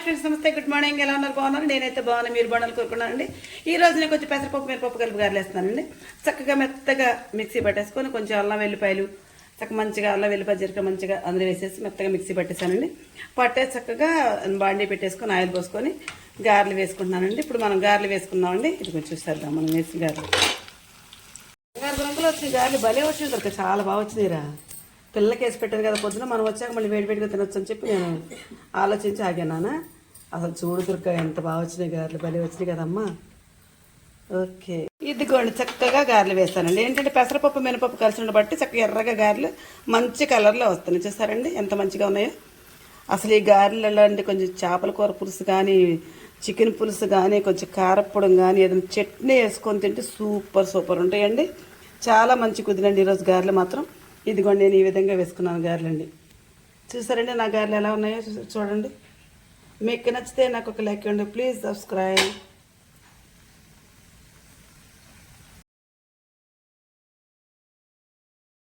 Friends నమస్తే, good morning. ఎలా ఉన్నారు? బాగున్నారు? నేనైతే బాగున్నాను. మీరు బాగున్నారు కోరుకున్నానండి. ఈ రోజు నేను కొంచెం పెసరపప్పు మిరపప్పు కలిపి గారెలేస్తున్నానండి. చక్కగా మెత్తగా మిక్సీ పట్టేసుకొని కొంచెం అల్లం వెల్లిపాయలు చక్కగా మంచిగా అల్లం వెల్లిపాయ జీలకర్ర మంచిగా అందులో వేసేసి మెత్తగా మిక్సీ పట్టేసానండి. పట్టేసి చక్కగా బాండీ పెట్టేసుకొని ఆయిల్ పోసుకొని గారెలు వేసుకుంటున్నానండి. ఇప్పుడు మనం గారెలు వేసుకున్నామండి. ఇది కొంచెం చూసేద్దాం. మనం వేసి గారెలు రంగులు వచ్చిన గారెలు భలే వచ్చింది దొరక, చాలా బాగా వచ్చినాయిరా. పిల్లలకి వేసి పెట్టారు కదా పొద్దున, మనం వచ్చాక మళ్ళీ వేడివేడిగా తినొచ్చు అని చెప్పి నేను ఆలోచించి ఆగానా. అసలు చూడు దుర్గా ఎంత బాగా వచ్చినాయి గారెలు, భలే వచ్చినాయి కదమ్మా. ఓకే, ఇదిగోండి చక్కగా గారెలు వేస్తానండి. ఏంటంటే పెసరపప్పు మినపప్పు కలిసి ఉండబట్టి చక్కగా ఎర్రగా గారెలు మంచి కలర్లో వస్తున్నాయి. చూస్తారండి ఎంత మంచిగా ఉన్నాయో. అసలు ఈ గారెలలో అంటే కొంచెం చేపల కూర పులుసు కానీ చికెన్ పులుసు కానీ కొంచెం కారప్పొడం కానీ ఏదైనా చట్నీ వేసుకొని తింటే సూపర్ ఉంటాయండి. చాలా మంచి కుదిరండి ఈరోజు గారెలు మాత్రం. ఇదిగోండి నేను ఈ విధంగా వేసుకున్నాను గారెలండి. చూసారండి నా గారెలు ఎలా ఉన్నాయో చూడండి. మీకు నచ్చితే నాకు ఒక లైక్ ఇవ్వండి. Please subscribe.